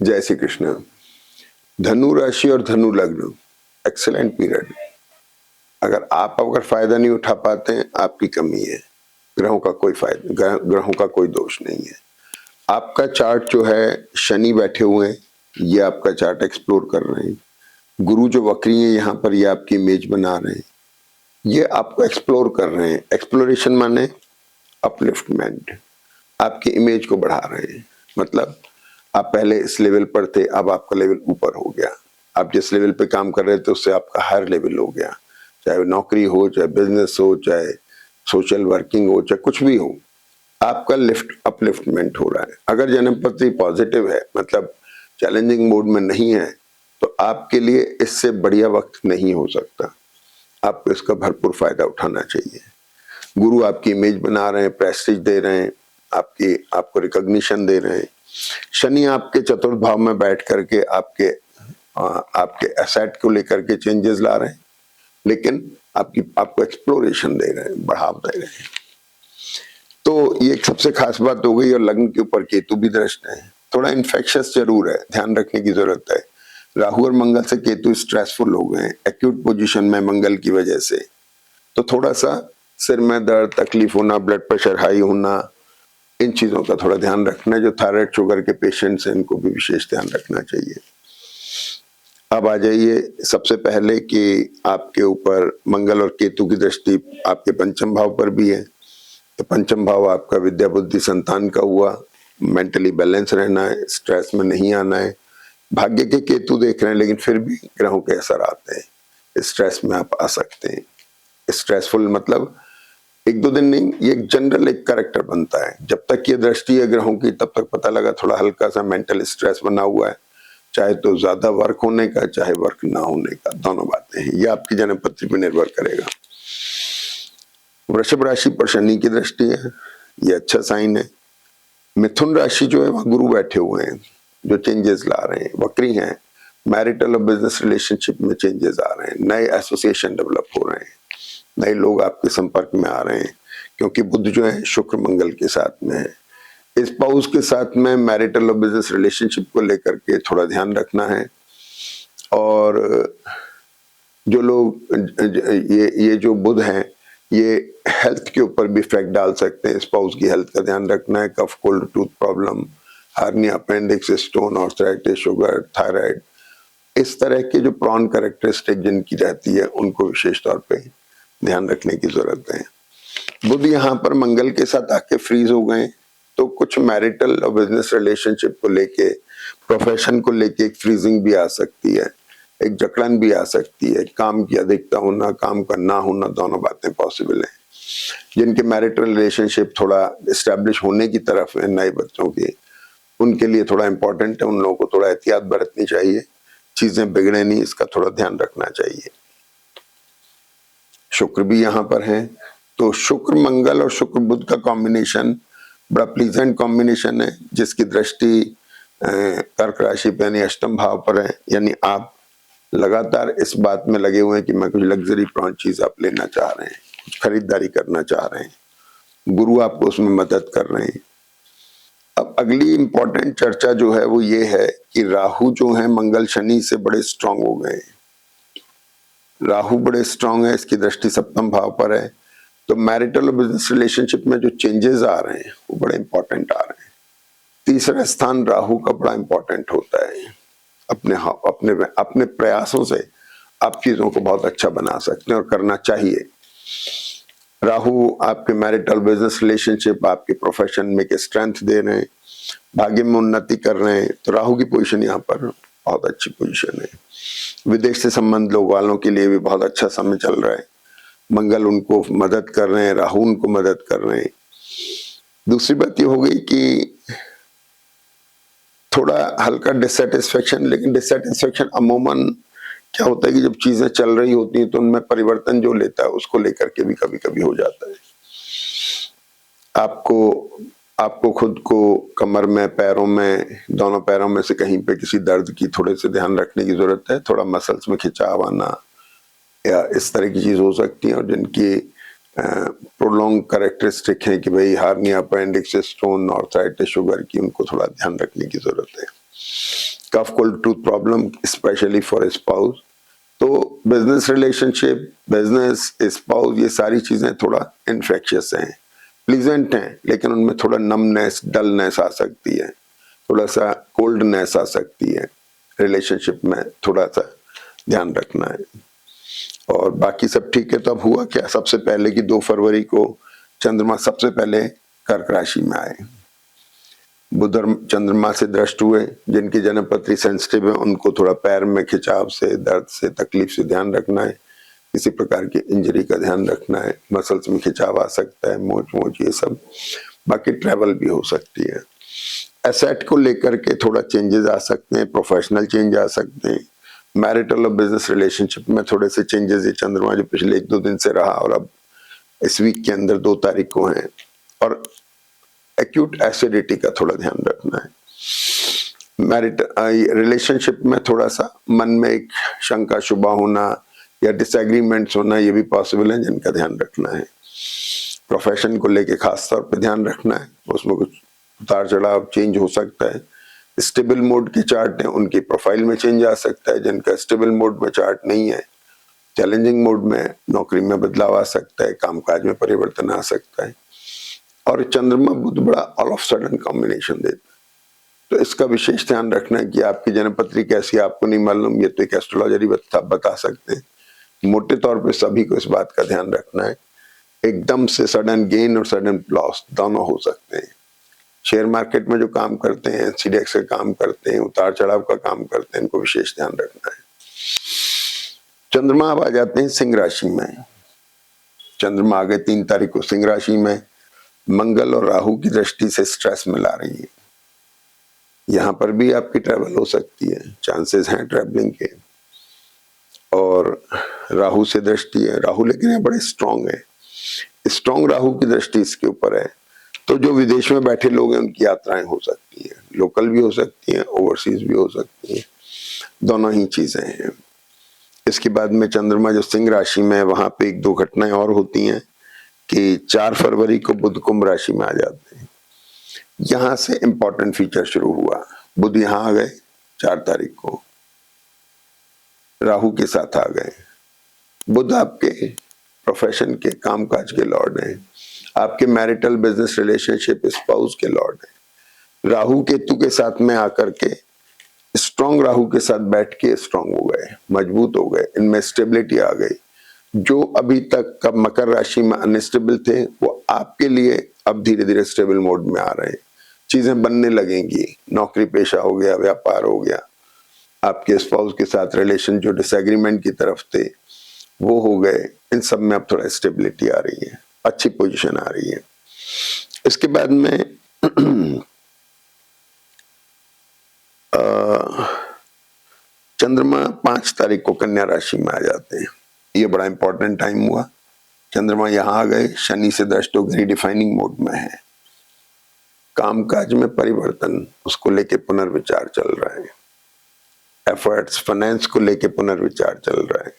जय श्री कृष्ण। धनु राशि और धनु लग्न एक्सेलेंट पीरियड। अगर फायदा नहीं उठा पाते हैं, आपकी कमी है। ग्रहों का कोई फायदा, ग्रहों का कोई दोष नहीं है। आपका चार्ट जो है, शनि बैठे हुए हैं, ये आपका चार्ट एक्सप्लोर कर रहे हैं। गुरु जो वक्री है यहाँ पर, ये आपकी इमेज बना रहे हैं, ये आपको एक्सप्लोर कर रहे हैं। एक्सप्लोरेशन माने अपलिफ्टमेंट, आपकी इमेज को बढ़ा रहे हैं। मतलब आप पहले इस लेवल पर थे, अब आपका लेवल ऊपर हो गया। आप जिस लेवल पे काम कर रहे थे उससे आपका हायर लेवल हो गया। चाहे नौकरी हो, चाहे बिजनेस हो, चाहे सोशल वर्किंग हो, चाहे कुछ भी हो, आपका अपलिफ्टमेंट हो रहा है। अगर जन्मपति पॉजिटिव है, मतलब चैलेंजिंग मोड में नहीं है, तो आपके लिए इससे बढ़िया वक्त नहीं हो सकता। आपको इसका भरपूर फायदा उठाना चाहिए। गुरु आपकी इमेज बना रहे हैं, प्रेस्टीज दे रहे हैं, आपको रिकॉग्निशन दे रहे हैं। शनि आपके चतुर्थ भाव में बैठ करके आपके एसेट को लेकर के चेंजेस ला रहे हैं, लेकिन आपको एक्सप्लोरेशन दे रहे हैं, बढ़ावा दे रहे हैं। तो ये एक सबसे खास बात हो गई। और लग्न के ऊपर केतु भी दृष्ट है, थोड़ा इन्फेक्शस जरूर है, ध्यान रखने की जरूरत है। राहु और मंगल से केतु स्ट्रेसफुल हो गए, एक्यूट पोजीशन में मंगल की वजह से। तो थोड़ा सा सिर में दर्द, तकलीफ होना, ब्लड प्रेशर हाई होना, इन चीजों का थोड़ा ध्यान रखना। जो थायराइड शुगर के पेशेंट्स हैं, इनको भी विशेष ध्यान रखना चाहिए। अब आ जाइए सबसे पहले कि आपके ऊपर मंगल और केतु की दृष्टि आपके पंचम भाव पर भी है। तो पंचम भाव आपका विद्या बुद्धि संतान का हुआ। मेंटली बैलेंस रहना है, स्ट्रेस में नहीं आना है। भाग्य के केतु देख रहे हैं, लेकिन फिर भी ग्रहों के असर आते हैं, स्ट्रेस में आप आ सकते हैं। स्ट्रेसफुल मतलब एक दो दिन नहीं, ये एक जनरल एक कैरेक्टर बनता है। जब तक ये दृष्टि है ग्रहों की, तब तक पता लगा थोड़ा हल्का सा मेंटल स्ट्रेस बना हुआ है, चाहे तो ज्यादा वर्क होने का, चाहे वर्क ना होने का, दोनों बातें हैं। ये आपकी जन्मपत्री पर निर्भर करेगा। वृषभ राशि पर शनि की दृष्टि है, ये अच्छा साइन है। मिथुन राशि जो है, वहां गुरु बैठे हुए हैं, जो चेंजेस ला रहे हैं, वक्री हैं। मैरिटल और बिजनेस रिलेशनशिप में चेंजेस आ रहे हैं, नए एसोसिएशन डेवलप हो रहे हैं, नए लोग आपके संपर्क में आ रहे हैं, क्योंकि बुध जो है शुक्र मंगल के साथ में है। स्पाउस के साथ में मैरिटल और बिजनेस रिलेशनशिप को लेकर के थोड़ा ध्यान रखना है। और जो लोग ये जो बुध हैं, ये हेल्थ के ऊपर भी इफेक्ट डाल सकते हैं। स्पाउस की हेल्थ का ध्यान रखना है। Cough, cold, tooth problem, hernia, appendix, stone, arthritis, sugar, thyroid, इस तरह के जो प्रॉन कैरेक्टरिस्टिक जिनकी रहती है, उनको विशेष तौर पे ध्यान रखने की जरूरत है। बुध यहाँ पर मंगल के साथ आके फ्रीज हो गए, तो कुछ मैरिटल और बिजनेस रिलेशनशिप को लेके, प्रोफेशन को लेके एक फ्रीजिंग भी आ सकती है, एक जकड़न भी आ सकती है। काम की अधिकता होना, काम का ना होना, दोनों बातें पॉसिबल हैं। जिनके मैरिटल रिलेशनशिप थोड़ा एस्टेब्लिश होने की तरफ है, नए बच्चों के, उनके लिए थोड़ा इंपॉर्टेंट है। उन लोगों को थोड़ा एहतियात बरतनी चाहिए, चीजें बिगड़े नहीं, इसका थोड़ा ध्यान रखना चाहिए। शुक्र भी यहाँ पर है, तो शुक्र मंगल और शुक्र बुध का कॉम्बिनेशन बड़ा प्लीजेंट कॉम्बिनेशन है, जिसकी दृष्टि कर्क राशि पे यानी अष्टम भाव पर है। यानी आप लगातार इस बात में लगे हुए हैं कि मैं कुछ लग्जरी प्रॉन चीज आप लेना चाह रहे हैं, कुछ खरीदारी करना चाह रहे हैं। गुरु आपको उसमें मदद कर रहे हैं। अब अगली इंपॉर्टेंट चर्चा जो है वो ये है कि राहु जो है मंगल शनि से बड़े स्ट्रांग हो गए। राहु बड़े स्ट्रांग है, इसकी दृष्टि सप्तम भाव पर है। तो मैरिटल और बिजनेस रिलेशनशिप में जो चेंजेस आ रहे हैं वो बड़े इंपॉर्टेंट आ रहे हैं। तीसरा स्थान राहु का बड़ा इंपॉर्टेंट होता है। अपने प्रयासों से आप चीजों को बहुत अच्छा बना सकते हैं और करना चाहिए। राहु आपके मैरिटल बिजनेस रिलेशनशिप, आपके प्रोफेशन में के स्ट्रेंथ दे रहे हैं, भाग्य में उन्नति कर रहे हैं। तो राहु की पोजीशन यहाँ पर बहुत अच्छी पोजीशन है। विदेश से संबंध लोग वालों के लिए भी बहुत अच्छा समय चल रहा है। मंगल उनको मदद कर रहे हैं, राहु उनको मदद कर रहे हैं। दूसरी बात ये हो गई कि थोड़ा हल्का डिससेटिस्फेक्शन, लेकिन डिससेटिस्फेक्शन अमूमन क्या होता है कि जब चीजें चल रही होती हैं तो उनमें परिवर्तन जो लेता है उसको लेकर के भी कभी कभी हो जाता है। आपको खुद को कमर में, पैरों में, दोनों पैरों में से कहीं पे किसी दर्द की थोड़े से ध्यान रखने की जरूरत है। थोड़ा मसल्स में खिंचाव आना या इस तरह की चीज हो सकती है, और जिनकी प्रोलॉन्ग कैरेक्टरिस्टिक है कि भाई hernia, appendix, stone, arthritis, sugar की, उनको थोड़ा ध्यान रखने की जरूरत है। Cough cold tooth problem specially for spouse. तो बिजनेस रिलेशनशिप, बिजनेस, स्पाउस, ये सारी चीजें थोड़ा इन्फेक्शियस हैं, प्लीजेंट हैं, लेकिन उनमें थोड़ा नमनेस, डलनेस आ सकती है, थोड़ा सा कोल्डनेस आ सकती है। रिलेशनशिप में थोड़ा सा ध्यान रखना है। और बाकी सब ठीक है। तो अब हुआ क्या, सबसे पहले कि 2 फरवरी को चंद्रमा सबसे पहले कर्क राशि में आए। बुध और चंद्रमा से दृष्ट हुए। जिनकी जन्मपत्री सेंसिटिव है उनको थोड़ा पैर में खिंचाव से, दर्द से, तकलीफ से ध्यान रखना है। किसी प्रकार की इंजरी का ध्यान रखना है। मसल्स में खिंचाव आ सकता है, मोच ये सब। बाकी ट्रैवल भी हो सकती है। एसेट को लेकर के थोड़ा चेंजेस आ सकते हैं, प्रोफेशनल चेंज आ सकते हैं। मैरिटल और बिजनेस रिलेशनशिप में थोड़े से चेंजेस ये चंद्रमा जो पिछले 1-2 दिन से रहा और अब इस वीक के अंदर 2 तारीख को है। और एक्यूट एसिडिटी का थोड़ा ध्यान रखना है। रिलेशनशिप में थोड़ा सा मन में एक शंका शुबा होना या डिसएग्रीमेंट्स होना, ये भी पॉसिबल है, जिनका ध्यान रखना है। प्रोफेशन को लेके खास तौर पे ध्यान रखना है, उसमें कुछ उतार चढ़ाव, चेंज हो सकता है। स्टेबल मोड के चार्ट हैं, उनकी प्रोफाइल में चेंज आ सकता है। जिनका स्टेबल मोड में चार्ट नहीं है, चैलेंजिंग मोड में, नौकरी में बदलाव आ सकता है, कामकाज में परिवर्तन आ सकता है। और चंद्रमा बुध बड़ा ऑल ऑफ सडन कॉम्बिनेशन देता है, तो इसका विशेष ध्यान रखना है कि आपकी जन्मपत्री कैसी आपको नहीं मालूम, ये तो एक एस्ट्रोलॉजर ही बता सकते हैं। मोटे तौर पे सभी को इस बात का ध्यान रखना है। एकदम से सडन गेन और सडन लॉस दोनों हो सकते हैं। शेयर मार्केट में जो काम करते हैं, सीडेक्स का काम करते हैं, उतार चढ़ाव का काम करते हैं, इनको विशेष ध्यान रखना है। चंद्रमा अब आ जाते हैं सिंह राशि में। चंद्रमा आ गए 3 तारीख को सिंह राशि में। मंगल और राहु की दृष्टि से स्ट्रेस मिला रही है। यहां पर भी आपकी ट्रैवल हो सकती है, चांसेस हैं ट्रैवलिंग के। और राहु से दृष्टि है, राहु लेकिन ये बड़े स्ट्रांग है। स्ट्रांग राहु की दृष्टि इसके ऊपर है, तो जो विदेश में बैठे लोग हैं उनकी यात्राएं हो सकती हैं, लोकल भी हो सकती हैं, ओवरसीज भी हो सकती हैं, दोनों ही चीजें हैं। इसके बाद में चंद्रमा जो सिंह राशि में है, वहां पे 1-2 घटनाएं और होती हैं कि 4 फरवरी को बुध कुंभ राशि में आ जाते हैं। यहां से इंपॉर्टेंट फीचर शुरू हुआ। बुध यहां आ गए 4 तारीख को, राहु के साथ आ गए। बुध आपके प्रोफेशन के, कामकाज के लॉर्ड हैं, आपके मैरिटल बिजनेस रिलेशनशिप स्पाउस के लॉर्ड हैं। राहु केतु के साथ में आकर के स्ट्रांग राहु के साथ बैठ के स्ट्रांग हो गए, मजबूत हो गए, इनमें स्टेबिलिटी आ गई। जो अभी तक कब मकर राशि में अनस्टेबल थे, वो आपके लिए अब धीरे धीरे स्टेबल मोड में आ रहे हैं। चीजें बनने लगेंगी, नौकरी पेशा हो गया, व्यापार हो गया, आपके स्पाउस के साथ रिलेशन जो डिसएग्रीमेंट की तरफ थे वो हो गए। इन सब में अब थोड़ा स्टेबिलिटी आ रही है, अच्छी पोजीशन आ रही है। इसके बाद में चंद्रमा 5 तारीख को कन्या राशि में आ जाते हैं। ये बड़ा इंपॉर्टेंट टाइम हुआ। चंद्रमा यहां आ गए, शनि से दृष्ट होकर रिडिफाइनिंग मोड में है। कामकाज में परिवर्तन, उसको लेके पुनर्विचार चल रहा है। एफर्ट्स, फाइनेंस को लेके पुनर्विचार चल रहा है।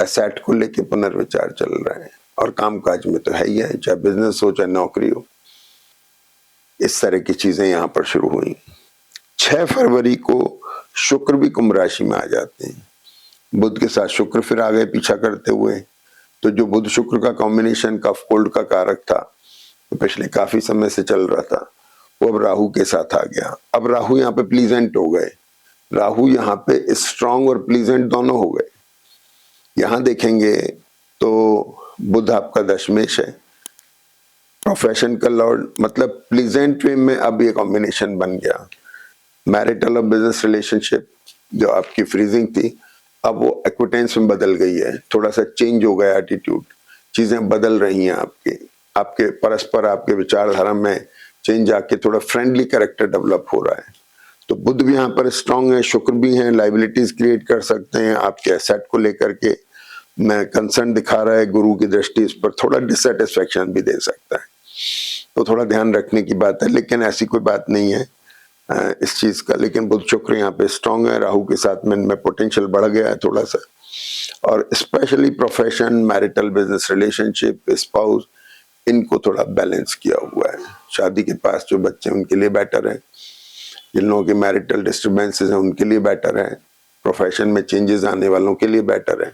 एसेट को लेके पुनर्विचार चल रहा है। और कामकाज में तो है ही है, चाहे बिजनेस हो चाहे नौकरी हो, इस तरह की चीजें यहां पर शुरू हुई। 6 फरवरी को शुक्र भी कुंभ राशि में आ जाते हैं। बुध के साथ शुक्र फिर आ गए पीछा करते हुए। तो जो बुध शुक्र का कॉम्बिनेशन कफ कोल्ड का कारक था, तो पिछले काफी समय से चल रहा था, वो अब राहु के साथ आ गया। अब राहु यहाँ पे प्लीजेंट हो गए। राहु यहाँ पे स्ट्रांग और प्लीजेंट दोनों हो गए। यहां देखेंगे तो बुध आपका दशमेश है, प्रोफेशन का लॉर्ड, मतलब प्लीजेंट वे में अब ये कॉम्बिनेशन बन गया। मैरिटल और बिजनेस रिलेशनशिप जो आपकी फ्रीजिंग थी, अब वो एक्विटेंस में बदल गई है। थोड़ा सा चेंज हो गया एटीट्यूड, चीजें बदल रही हैं आपके परस्पर, आपके विचारधारा में चेंज आके थोड़ा फ्रेंडली कैरेक्टर डेवलप हो रहा है। तो बुध भी यहाँ पर स्ट्रांग है, शुक्र भी हैं, लाइबिलिटीज क्रिएट कर सकते हैं। आपके एसेट को लेकर के मैं कंसर्न दिखा रहा है, गुरु की दृष्टि इस पर थोड़ा डिससेटिस्फेक्शन भी दे सकता है, तो थोड़ा ध्यान रखने की बात है। लेकिन ऐसी कोई बात नहीं है इस चीज का। लेकिन बुध शुक्र यहाँ पे स्ट्रांग है, राहु के साथ में पोटेंशियल बढ़ गया है थोड़ा सा। और specially profession, marital business relationship, spouse, इनको थोड़ा बैलेंस किया हुआ है। शादी के पास जो बच्चे उनके लिए बेटर है। जिन लोगों की मैरिटल डिस्टर्बेंसेस हैं उनके लिए बेटर है, प्रोफेशन में चेंजेस आने वालों के लिए बेटर है।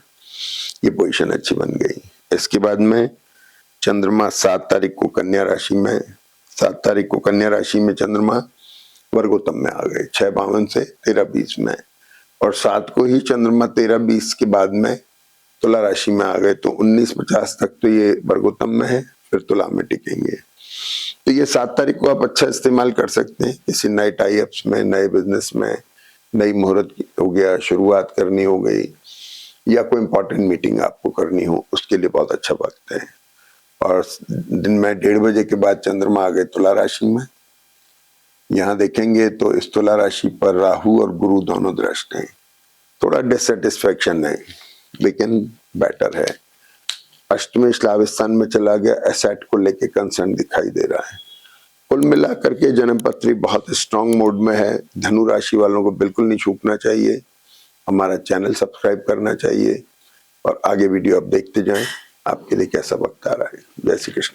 ये पोजीशन अच्छी बन गई। इसके बाद में चंद्रमा 7 तारीख को कन्या राशि में, 7 तारीख को कन्या राशि में चंद्रमा वर्गोत्तम में आ गए 6:52 से 13:20 में, और 7 को ही चंद्रमा 13:20 के बाद में तुला राशि में आ गए, तो 19:50 तक तो ये वर्गोत्तम में है, फिर तुला में टिकेंगे। तो ये 7 तारीख को आप अच्छा इस्तेमाल कर सकते हैं किसी नए टाई अप्स में, नए बिजनेस में, नई मुहूर्त हो गया, शुरुआत करनी हो गई, या कोई इंपॉर्टेंट मीटिंग आपको करनी हो, उसके लिए बहुत अच्छा वक्त है। और दिन में 1:30 बजे के बाद चंद्रमा आ गए तुला राशि में। यहाँ देखेंगे तो इस तुला राशि पर राहु और गुरु दोनों दृष्ट हैं, थोड़ा डिससेटिस्फैक्शन है लेकिन बेटर है। अष्टमी श्लाविस्थान में चला गया, एसेट को लेके कंसर्न दिखाई दे रहा है। कुल मिलाकर के जन्म पत्री बहुत स्ट्रांग मोड में है। धनु राशि वालों को बिल्कुल नहीं छूटना चाहिए, हमारा चैनल सब्सक्राइब करना चाहिए और आगे वीडियो आप देखते जाएं। आपके लिए कैसा वक्त आ रहा है। जय श्री कृष्ण।